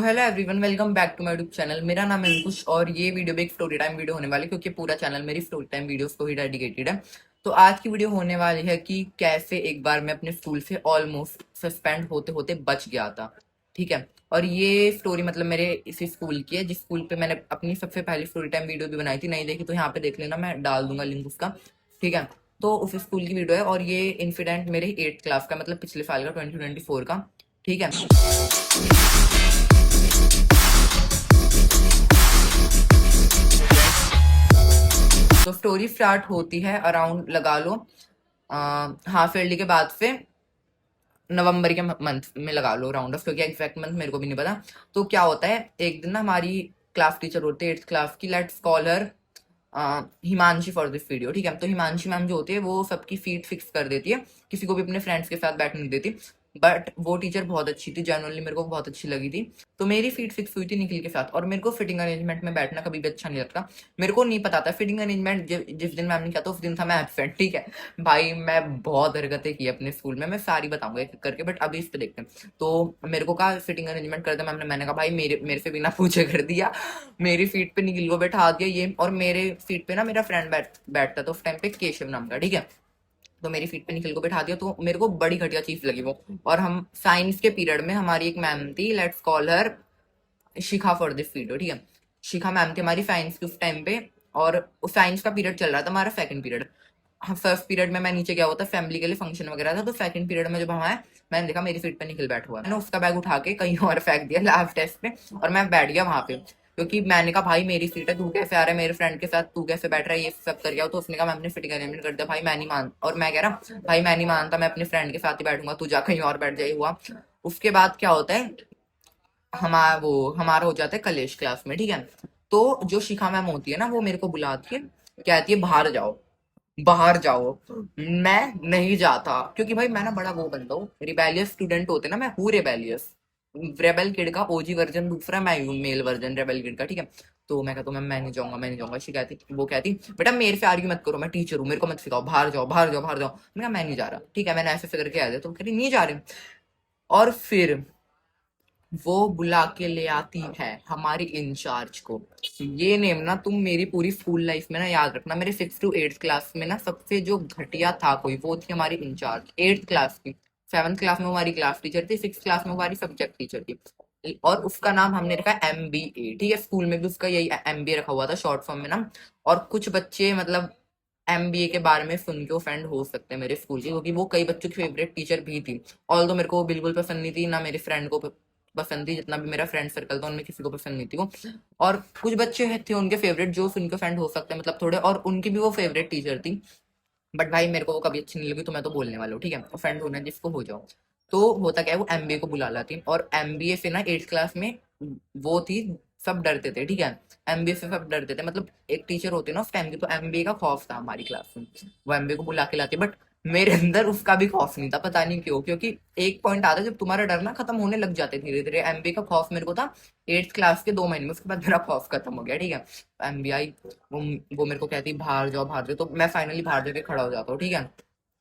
Hello everyone, welcome back to my YouTube channel. मेरा नाम है अंकुश और ये वीडियो भी एक स्टोरी टाइम वीडियो होने वाली है क्योंकि पूरा चैनल मेरी स्टोरी टाइम वीडियोस को ही डेडिकेटेड है। तो आज की वीडियो होने वाली है कि कैसे एक बार मैं अपने स्कूल से ऑलमोस्ट सस्पेंड होते होते बच गया था। ठीक है। और ये स्टोरी मतलब मेरे इसी स्कूल की है जिस स्कूल पे मैंने अपनी सबसे पहली स्टोरी टाइम वीडियो भी बनाई थी। नहीं देखी तो यहाँ पे देख लेना, मैं डाल दूंगा लिंक उसका। ठीक है। तो उस स्कूल की वीडियो है और ये इंसिडेंट मेरे 8th क्लास का मतलब पिछले साल का 2024 का। ठीक है। तो स्टोरी स्टार्ट होती है अराउंड लगा लो हाफ ईयरली के बाद से नवंबर के मंथ में लगा लो राउंड ऑफ, क्योंकि एग्जैक्ट मंथ मेरे को भी नहीं पता। तो क्या होता है, एक दिन ना हमारी क्लास टीचर होती है 8th क्लास की, let's call her Himanshi for this video. ठीक है। तो हिमांशी मैम जो होती है वो सबकी सीट फिक्स कर देती है, किसी को भी अपने फ्रेंड्स के साथ बैठने नहीं देती। बट वो टीचर बहुत अच्छी थी, जनरली मेरे को बहुत अच्छी लगी थी। तो मेरी सीट फिक्स हुई थी निखिल के साथ और मेरे को फिटिंग अरेंजमेंट में बैठना कभी भी अच्छा नहीं लगता। मेरे को नहीं पता था फिटिंग अरेंजमेंट जिस दिन मैम ने किया था उस दिन था मैं एबसेंट। ठीक है। भाई मैं बहुत हरकतें की अपने स्कूल में, मैं सारी बताऊंगा एक एक करके, बट अभी इस पे देखते हैं। तो मेरे को कहा फिटिंग अरेंजमेंट कर दे मैम ने। मैंने कहा भाई मेरे मेरे से बिना पूछे कर दिया। मेरी सीट पे निखिल को बैठा दिया ये, और मेरे सीट पे ना मेरा फ्रेंड बैठता था उस टाइम पे, केशव नाम का। ठीक है। तो मेरी सीट पे निखिल को बैठा दिया, तो मेरे को बड़ी घटिया चीज लगी वो। और हम साइंस के पीरियड में हमारी एक मैम थी, let's call her Shikha for this video. ठीक है। शिखा मैम थी हमारी साइंस के उस टाइम पे, और साइंस का पीरियड चल रहा था हमारा सेकंड पीरियड। फर्स्ट पीरियड में मैं नीचे गया हुआ था, फैमिली के लिए फंक्शन वगैरह था। तो सेकंड पीरियड में जब हम आए मैंने देखा मेरी सीट पे निखिल बैठा हुआ है। मैंने उसका बैग उठा के कहीं और फेंक दिया लास्ट टेस्ट पे, और मैं बैठ गया वहां पे। क्योंकि मैंने कहा भाई मेरी सीट है, तू कैसे आ रहा है मेरे फ्रेंड के साथ, तू कैसे बैठ रहा है, ये सब कर गया। तो उसने कहा मैं अपने फिटिंग अरेंजमेंट कर दिया। भाई मैं नहीं मान, और मैं कह रहा भाई मैं नहीं मानता, मैं अपने फ्रेंड के साथ ही बैठूंगा, तू जा कहीं और बैठ जाए। हुआ उसके बाद क्या होता है, हमारा हो जाता है कलेश क्लास में। ठीक है। तो जो शिखा मैम होती है ना वो मेरे को बुलाती है, कहती है बाहर जाओ बाहर जाओ। मैं नहीं जाता क्योंकि भाई मैं ना बड़ा वो बंदा हूँ, रिबेलियस स्टूडेंट होते ना, मैं हूँ रिबेलियस। रेबल किड का ओजी वर्जन दूसरा, मैं हूँ मेल वर्जन रेबल किड का। ठीक है। तो मैं कहता हूँ मैं नहीं जाऊंगा, मैं नहीं जाऊंगा। शिकायत वो कहती बेटा मेरे से आर्ग्यू मत करो, मैं टीचर हूँ, मेरे को मत सिखाओ, बाहर जाओ बाहर जाओ बाहर जाओ। मैं कहा मैं नहीं जा रहा। ठीक है। मैंने ऐसे फिक्र किया था, तो कह रही नहीं जा रहे। और फिर वो बुला के ले आती है हमारी इंचार्ज को। ये नेम ना तुम मेरी पूरी स्कूल लाइफ में ना याद रखना। मेरे 6 to 8 क्लास में ना सबसे जो घटिया था कोई, वो थी हमारी इंचार्ज 8th क्लास की। 7th क्लास में वो हमारी क्लास टीचर थी, 6th क्लास में वो हमारी सब्जेक्ट टीचर थी, और उसका नाम हमने रखा MBA। ठीक है। स्कूल में भी उसका यही MBA रखा हुआ था शॉर्ट फॉर्म में ना। और कुछ बच्चे मतलब MBA के बारे में सुन के ऑफेंड हो सकते हैं मेरे स्कूल के, क्योंकि वो कई बच्चों की फेवरेट टीचर भी थी। ऑल दो मेरे को वो बिल्कुल पसंद नहीं थी, ना मेरे फ्रेंड को पसंद थी, जितना भी मेरा फ्रेंड सर्कल था उनमें किसी को पसंद नहीं थी वो। और कुछ बच्चे थे उनके फेवरेट जो सुन के ऑफेंड हो सकते हैं मतलब थोड़े, और उनकी भी वो फेवरेट टीचर थी। बट भाई मेरे को वो कभी अच्छी नहीं लगी, तो मैं तो बोलने वाला हूँ। ठीक है। ऑफेंड होना है जिसको हो जाओ। तो होता क्या है, वो MBA को बुला लाती, और MBA से ना 8th क्लास में वो थी, सब डरते थे। ठीक है। MBA से सब डरते थे, मतलब एक टीचर होती है ना उस टाइम की, तो MBA का खौफ था हमारी क्लास में। वो MBA को बुला के लाती, बट मेरे अंदर उसका भी खौफ नहीं था, पता नहीं क्यों। क्योंकि एक पॉइंट आता है जब तुम्हारा डर ना खत्म होने लग जाते धीरे धीरे। MBA का खौफ मेरे को था 8th क्लास के 2 महीने में, उसके बाद मेरा खौफ खत्म हो गया। ठीक है। MBI वो वो मेरे को कहती बाहर जाओ बाहर जाओ, तो मैं फाइनली बाहर जाके खड़ा हो जाता हूँ। ठीक है।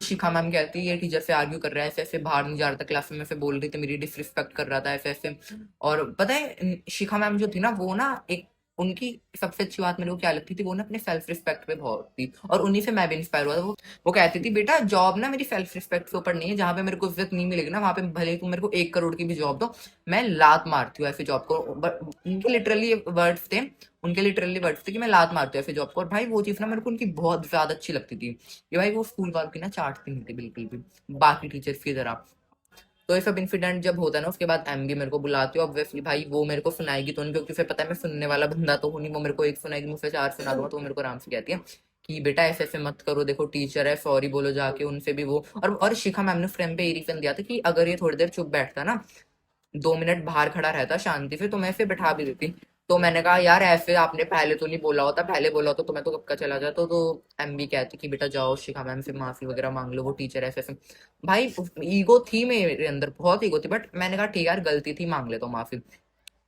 शिखा मैम कहती है ये टीचर से आर्ग्यू कर रहा है, ऐसे ऐसे बाहर नहीं जा रहा था क्लास में, से बोल रही थी मेरी डिसरिस्पेक्ट कर रहा था ऐसे ऐसे। और पता है शिखा मैम जो थी ना वो ना एक, उनकी सबसे अच्छी बात मेरे को क्या लगती थी, वो ना अपने सेल्फ रिस्पेक्ट पे बहुत थी, और उन्हीं से मैं भी इंस्पायर हुआ था। वो कहती थी बेटा जॉब ना मेरी सेल्फ रिस्पेक्ट के ऊपर नहीं है, जहाँ पे मेरे को इज्जत नहीं मिलेगी ना वहां पे भले ही तुम मेरे को 1 करोड़ की भी जॉब दो, मैं लात मारती हूँ ऐसे जॉब को। उनके लिटरली वर्ड्स थे, उनके लिटरली वर्ड्स थे कि मैं लात मारती हूँ ऐसे जॉब को। और भाई वो चीज ना मेरे को उनकी बहुत ज्यादा अच्छी लगती थी, कि भाई वो स्कूल वालों की ना चाटती नहीं थी बिल्कुल भी, बाकी टीचर्स की तरह। तो ये सब इंसिडेंट जब होता है ना उसके बाद MB मेरे को बुलाती है, ऑब्वियसली भाई वो मेरे को सुनाएगी तो नहीं, क्योंकि उसे पता है मैं सुनने वाला बंदा तो हूँ नहीं। वो मेरे को एक सुनाएगी, मुझसे 4 सुना दूंगा, तो वो मेरे को आराम से कहती है कि बेटा ऐसे ऐसे मत करो, देखो टीचर है, सॉरी बोलो जाके उनसे भी वो। और शिखा मैम ने फ्रेम पे ये रीजन दिया था कि अगर ये थोड़ी देर चुप बैठता ना, 2 मिनट बाहर खड़ा रहता शांति से, तो मैं इसे बैठा भी देती। तो मैंने कहा यार ऐसे आपने पहले तो नहीं बोला होता, पहले बोला होता तो मैं तो कब का चला जाता। तो MB कहती कि बेटा जाओ शिखा मैम से माफी वगैरह मांग लो, वो टीचर ऐसे ऐसे। भाई ईगो थी मेरे अंदर, बहुत ईगो थी, बट मैंने कहा ठीक है यार गलती थी, मांग लेता हूँ माफी।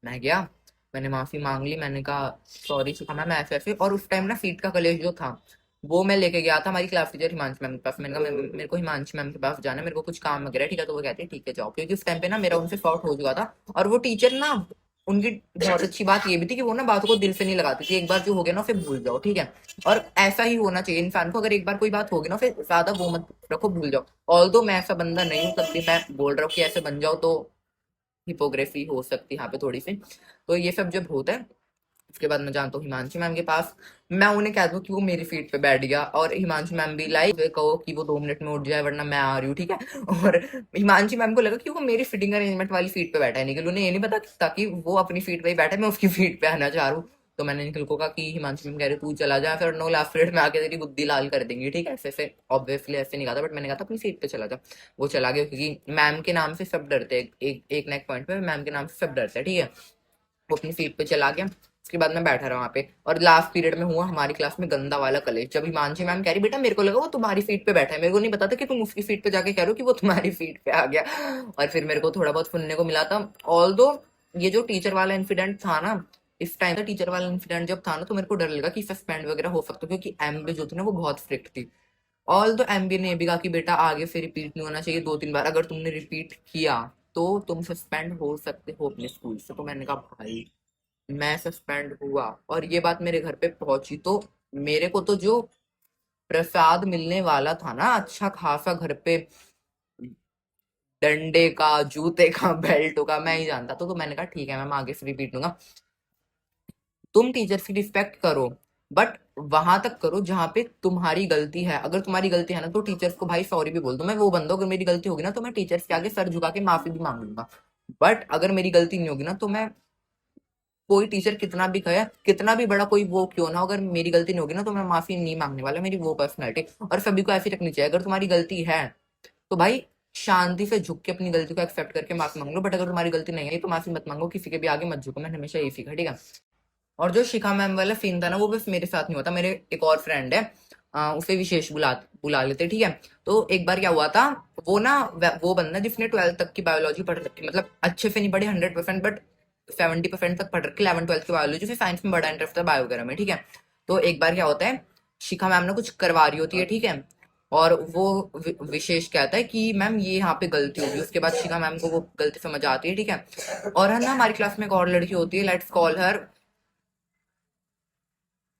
मैं गया, मैंने माफी मांग ली, मैंने कहा सॉरी शिखा मैम ऐसे ऐसे। और उस टाइम ना सीट का कलेश जो था वो मैं लेके गया था हमारी क्लास टीचर हिमांशु मैम के पास। मैंने कहा मेरे को हिमांशु मैम के पास जाना है, मेरे को कुछ काम वगैरह। ठीक है। तो वो कहते हैं ठीक है जाओ, क्योंकि उस टाइम पे ना मेरा उनसे शॉर्ट हो चुका था। और वो टीचर ना उनकी बहुत अच्छी बात ये भी थी कि वो ना बातों को दिल से नहीं लगाती थी, एक बार जो हो गया ना फिर भूल जाओ, ठीक है। और ऐसा ही होना चाहिए इंसान को, अगर एक बार कोई बात होगी ना फिर ज्यादा वो मत रखो, भूल जाओ। ऑल दो मैं ऐसा बंदा नहीं हूँ, तब भी मैं बोल रहा हूँ कि ऐसे बन जाओ तो हिपोग्राफी हो सकती है यहाँ पे थोड़ी सी। तो ये सब जब होता है उसके बाद मैं जानता हूँ हिमांशी मैम के पास, मैं उन्हें कह दूँ कि वो मेरी फीट पे बैठ गया, और हिमांशी मैम भी लाइक कहो कि वो 2 मिनट में उठ जाए वरना मैं आ रही हूँ, ठीक है। और हिमांशी मैम को लगा कि वो मेरी फिटिंग अरेंजमेंट वाली फीट पे बैठा है, निखिल उन्हें ये नहीं पता ताकि वो अपनी फीट पे ही बैठा है, मैं उसकी फीट पे आना चाह रहा हूँ। तो मैंने निखिल को कहा कि हिमांशी मैम कह रहे तू चला जा, फिर नो लास्ट पीरियड में आके तेरी बुद्धि लाल कर देंगी, ठीक है। ऐसे ऑब्वियसली ऐसे नहीं कहा था, बट मैंने कहा था अपनी सीट पे चला जा। वो चला गया क्योंकि मैम के नाम से सब डरते हैं, एक ना एक पॉइंट पे मैम के नाम से सब डरते हैं, ठीक है। वो अपनी सीट पे चला गया। उसके बाद मैं बैठा रहा वहाँ पे, और लास्ट पीरियड में हुआ हमारी क्लास में गंदा वाला कलेश, जब हिमांशी मैम कह रही बेटा मेरे को लगा वो तुम्हारी सीट पे बैठा है, मेरे को नहीं पता था कि तुम उसकी सीट पे जाके कह रहे हो कि वो तुम्हारी सीट पे आ गया। और फिर मेरे को थोड़ा बहुत सुनने को मिला था। ऑल दो ये जो टीचर वाला इंसिडेंट था ना, इस टाइम का टीचर वाला इंसिडेंट जब था ना, तो मेरे को डर लगा कि सस्पेंड वगैरह हो सकता, क्योंकि एमबी जो थी ना वो बहुत स्ट्रिक्ट थी। ऑल तो एमबी ने भी कहा कि बेटा आगे से रिपीट नहीं होना चाहिए, 2-3 बार अगर तुमने रिपीट किया तो तुम सस्पेंड हो सकते हो अपने स्कूल से। तो मैंने कहा भाई मैं सस्पेंड हुआ और ये बात मेरे घर पे पहुंची तो मेरे को तो जो प्रसाद मिलने वाला था ना अच्छा खासा घर पे, डंडे का, जूते का, बेल्ट का, मैं ही जानता। तो मैंने कहा ठीक है मैम आगे से रिपीट दूंगा। तुम टीचर्स की रिस्पेक्ट करो, बट वहां तक करो जहां पे तुम्हारी गलती है। अगर तुम्हारी गलती है ना तो टीचर्स को भाई सॉरी भी बोल दो, मैं वो बंदा हूं, अगर मेरी गलती होगी ना तो मैं टीचर्स के आगे सर झुका के माफी भी मांग लूंगा। बट अगर मेरी गलती नहीं होगी ना तो मैं, कोई टीचर कितना भी कहे, कितना भी बड़ा कोई वो क्यों ना हो, अगर मेरी गलती नहीं होगी ना तो मैं माफी नहीं मांगने वाला, मेरी वो पर्सनैलिटी। और सभी को ऐसी रखनी चाहिए, अगर तुम्हारी गलती है तो भाई शांति से झुक के अपनी गलती को एक्सेप्ट करके माफी मांग लो, बट अगर तुम्हारी गलती नहीं है तो माफी मत मांगो, किसी के भी आगे मत झुको। मैंने हमेशा यही सीखा, ठीक है। और जो शिखा मैम वाला सीन था ना वो बस मेरे साथ नहीं होता, मेरे एक और फ्रेंड है, उसे विशेष बुला लेते, ठीक है। तो एक बार क्या हुआ था, वो ना वो बंदा जिसने 12th तक की बायोलॉजी पढ़ रखी, मतलब अच्छे से नहीं पढ़ी 100%, बट 70% तक पढ़ रखी 11th-12th की बायोलॉजी, फिर साइंस में बड़ा इंटरेस्ट था बायो वगैरह में, ठीक है। तो एक बार क्या होता है, शिखा मैम ने कुछ करवा रही होती है, ठीक है। और वो विशेष कहता है कि मैम ये यहाँ पे गलती होगी, उसके बाद शिखा मैम को वो गलती समझ आती है, ठीक है। और है ना हमारी क्लास में एक और लड़की होती है, let's call her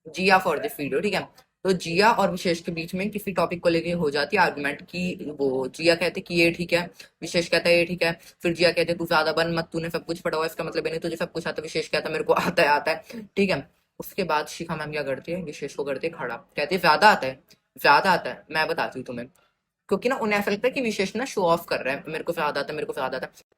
Jia for this video, ठीक है। तो जिया और विशेष के बीच में किसी टॉपिक को लेके हो जाती है आर्गुमेंट की, वो जिया कहते कि ये ठीक है, विशेष कहता है ये ठीक है। फिर जिया कहते तू ज्यादा बन मत, तूने सब कुछ पढ़ा हुआ है, इसका मतलब ये नहीं तुझे सब कुछ आता है। विशेष कहता मेरे को आता है, ठीक है। उसके बाद शिखा मैम क्या करती है, विशेष को करती है खड़ा, कहती है ज्यादा आता है, ज्यादा आता है, मैं बताती हूँ तुम्हें। क्योंकि ना उन्हें ऐसा लगता है कि विशेष ना शो ऑफ कर रहा है, मेरे को ज्यादा आता है, मेरे को ज्यादा आता है।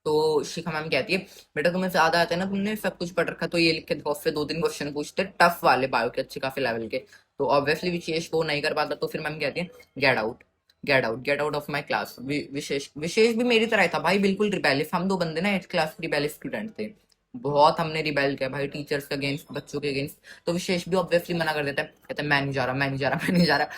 तो शिखा मैम कहती है बेटा तुम्हें ज्यादा आता है ना, तुमने सब कुछ पढ़ रखा, तो ये लिख के दिखाओ। फिर 2-3 क्वेश्चन पूछते टफ वाले बायो के, अच्छे काफी लेवल के। तो ऑब्वियसली विशेष वो नहीं कर पाता, तो फिर मैम कहती है get out, get out, get out of my class. Vishesh Vishesh भी मेरी तरह ही था भाई, बिल्कुल रिबेलियस। हम दो बंदे ना 8th क्लास के रिबेलियस स्टूडेंट थे, बहुत हमने रिबेल किया भाई टीचर्स के अगेंस्ट, बच्चों के अगेंस्ट। तो विशेष भी ऑब्वियसली मना कर देता है, कहता है मैं नहीं जा रहा, मैं नहीं जा रहा, मैं नहीं जा रहा।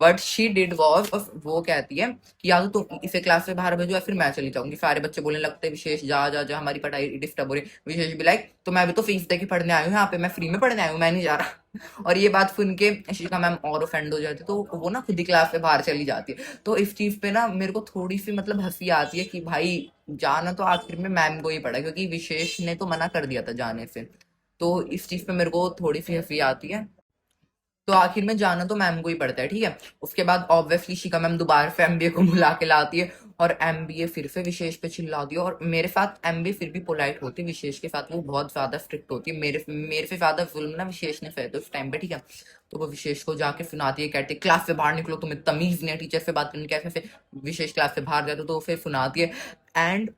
बट शी डिड वॉज, वो कहती है कि या तो तुम इसे क्लास से बाहर भेजो या फिर मैं चली जाऊंगी। सारे बच्चे बोलने लगते हैं विशेष जा जा जा, हमारी पढ़ाई डिस्टर्ब हो रही है। विशेष भी लाइक तो मैं भी तो फीस दे के पढ़ने आई हूँ यहाँ पे, मैं फ्री में पढ़ने आई हूँ, मैं नहीं जा रहा। और ये बात सुन के शिखा मैम और ऑफेंड हो जाती है, तो वो ना खुद ही क्लास से बाहर चली जाती है। तो इस चीज पे ना मेरे को थोड़ी सी मतलब हंसी आती है कि भाई जाना तो आखिर में मैम को ही पड़ा, क्योंकि विशेष ने तो मना कर दिया था जाने से। तो इस चीज पे मेरे को थोड़ी सी हंसी आती है। तो आखिर में जाना तो मैम को ही पड़ता है, ठीक है। उसके बाद ऑब्वियसली शिखा मैम दोबारा से एमबीए को बुला के लाती है, और एमबीए फिर से विशेष पे चिल्लाती है। और मेरे साथ एमबीए फिर भी पोलाइट होती है, विशेष के साथ वो बहुत ज्यादा स्ट्रिक्ट होती है। मेरे मेरे से ज्यादा जुल्म ना विशेष ने सहे थे उस टाइम पे, ठीक है। तो वो विशेष को जाके सुनाती है, कहती है क्लास से बाहर निकलो, तुम्हें तमीज नहीं है टीचर से बात करने की, कैसे से विशेष क्लास से बाहर जाते, तो फिर सुनाती है। एंड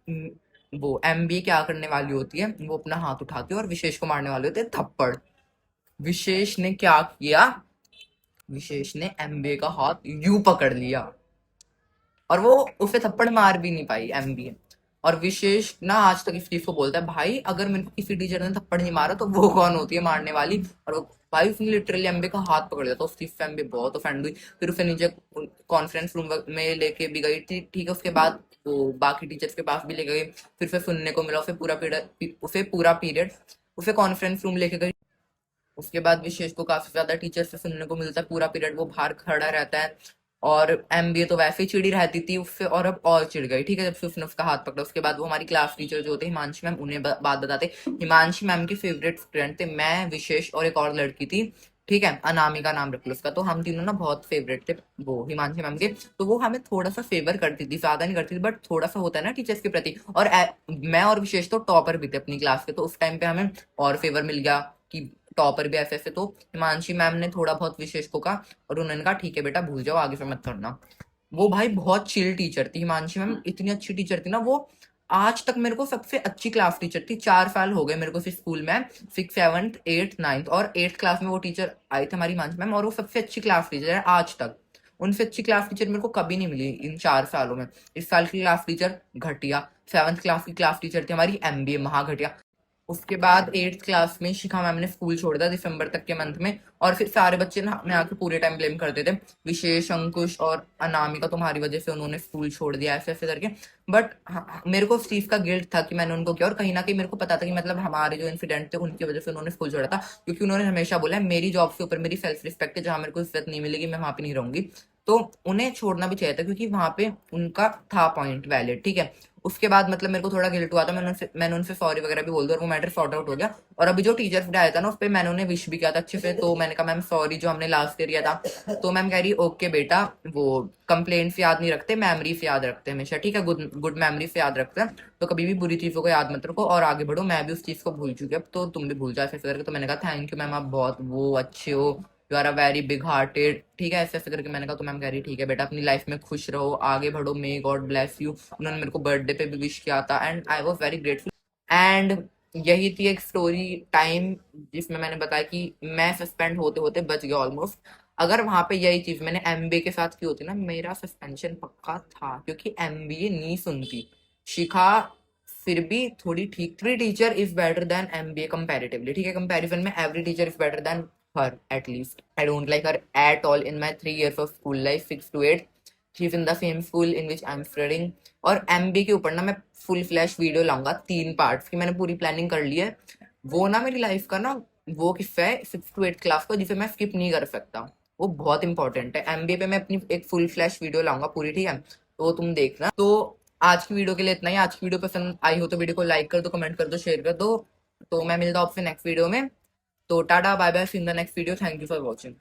वो एमबीए क्या करने वाली होती है, वो अपना हाथ उठाती है और विशेष को मारने वाले होते हैं थप्पड़। विशेष ने क्या किया, विशेष ने एमबीए का हाथ यूं पकड़ लिया, और वो उसे थप्पड़ मार भी नहीं पाई एमबीए। और विशेष ना आज तक इस चीज को बोलता है भाई अगर मेरे को किसी टीचर ने थप्पड़ नहीं मारा तो वो कौन होती है मारने वाली। और वो भाई उसने लिटरली एमबीए का हाथ पकड़ लिया, तो उस चीज से एमबीए बहुत ऑफेंड हुई। फिर उसे नीचे कॉन्फ्रेंस रूम में लेके भी गई थी, ठीक है। उसके बाद वो बाकी टीचर्स के पास भी ले गए, फिर उसे सुनने को मिला, उसे पूरा पीरियड उसे कॉन्फ्रेंस रूम लेके गई। उसके बाद विशेष को काफी ज्यादा टीचर से सुनने को मिलता है, पूरा पीरियड वो बाहर खड़ा रहता है। और एमबीए तो वैसे ही चिड़ी रहती थी उससे, और अब और चिढ़ गई। ठीक है, जब से उसने उसका हाथ पकड़ा उसके बाद वो हमारी क्लास टीचर जो होते हिमांशी मैम, उन्हें बात बताते। हिमांशी मैम के फेवरेट फ्रेंड थे मैं, विशेष और एक और लड़की थी। ठीक है, अनामिका नाम रख लो उसका। तो हम तीनों ना बहुत फेवरेट थे वो हिमांशी मैम के। तो वो हमें थोड़ा सा फेवर करती थी, ज्यादा नहीं करती थी, बट थोड़ा सा होता है ना टीचर्स के प्रति। और मैं और विशेष तो टॉपर भी थे अपनी क्लास के, तो उस टाइम पे हमें और फेवर मिल गया कि टॉपर भी ऐसे ऐसे। तो हिमांशी मैम ने थोड़ा बहुत विशेष को कहा और उन्होंने कहा ठीक है बेटा भूल जाओ, आगे से मत करना। वो भाई बहुत चिल टीचर थी हिमांशी मैम, इतनी अच्छी टीचर थी ना वो। आज तक मेरे को सबसे अच्छी क्लास टीचर थी। 4 साल हो गए मेरे को स्कूल में, 6, 7, 8, 9 और 8th क्लास में वो टीचर आई थी हमारी हिमांशी मैम, और वो सबसे अच्छी क्लास टीचर है आज तक। उनसे अच्छी क्लास टीचर मेरे को कभी नहीं मिली इन 4 सालों में। इस साल की क्लास टीचर घटिया, 7th क्लास की क्लास टीचर थी हमारी एमबीए, महा घटिया। उसके बाद 8th क्लास में शिखा मैम ने स्कूल छोड़ दिया दिसंबर तक के मंथ में, और फिर सारे बच्चे ना हमें आके पूरे टाइम ब्लेम करते थे, विशेष, अंकुश और अनामिका तुम्हारी वजह से उन्होंने स्कूल छोड़ दिया, ऐसे ऐसे करके। बट मेरे को उस चीज का गिल्ट था कि मैंने उनको किया, और कहीं ना कहीं मेरे को पता था कि मतलब हमारे जो इंसिडेंट थे उनकी वजह से उन्होंने स्कूल छोड़ा था। क्योंकि उन्होंने हमेशा बोला है मेरी जॉब के ऊपर मेरी सेल्फ रिस्पेक्ट है, जहां मेरे को इज्जत नहीं मिलेगी मैं वहां पे नहीं रहूंगी। तो उन्हें छोड़ना भी चाहिए था क्योंकि वहां पे उनका था पॉइंट वैलिड। ठीक है, उसके बाद मतलब मेरे को थोड़ा गिल्ट हुआ था, मैंने उनसे सॉरी वगैरह भी बोल दिया और वो मैटर सॉर्ट आउट हो गया। और अभी जो टीचर्स डे आया था ना उस पर मैंने उन्हें विश भी किया था अच्छे से। तो मैंने कहा मैम सॉरी जो हमने लास्ट ईयर किया था। तो मैम कह रही ओके बेटा, वो कंप्लेंट्स याद नहीं रखते, मेमोरीज याद रखते हैं हमेशा। ठीक है, गुड गुड मेमोरीज से याद रखते हैं, तो कभी भी बुरी चीजों को याद मत रखो और आगे बढ़ो। मैं भी उस चीज को भूल चुकी, अब तो तुम भी भूल जाओ ऐसे करके। तो मैंने कहा थैंक यू मैम, आप बहुत वो अच्छे हो, you are a very big hearted. ठीक है, ऐसे ऐसे करके मैंने कहा। तो मैम कह रही ठीक है बेटा अपनी लाइफ में खुश रहो, आगे बढ़ो, मे गॉड ब्लेस यू। उन्होंने मेरे को बर्थडे पे भी विश किया था and I was very grateful. And यही थी एक स्टोरी टाइम जिसमें मैंने बताया कि मैं सस्पेंड होते होते बच गया ऑलमोस्ट। अगर वहां पे यही चीज मैंने एमबीए के साथ की होती ना, मेरा सस्पेंशन पक्का था, क्योंकि एमबीए नहीं सुनती शिखा। फिर भी थोड़ी ठीक थी, teacher is better than MBA comparatively. ठीक है, कंपैरिजन में every teacher is better than her at least. I don't like her at all in my 3 years of school life, 6 to 8. She's in the same school in which I'm studying. और MB के ऊपर ना मैं full flash video लाऊंगा 3 parts की, मैंने पूरी planning कर ली है। वो ना मेरी लाइफ का ना वो किस्सा है 6 to 8 क्लास का, जिसे मैं स्किप नहीं कर सकता। वो बहुत इंपॉर्टेंट है। एमबीए पे मैं अपनी एक फुल फ्लैश वीडियो लाऊंगा पूरी, ठीक है, तो तुम देखना। तो आज की वीडियो के लिए इतना ही। आज की वीडियो पसंद आई हो तो वीडियो को लाइक कर दो, कमेंट कर दो, शेयर कर दो। तो मैं मिलता हूँ आपसे नेक्स्ट वीडियो में। तो tata bye bye, see in the next video, thank you for watching.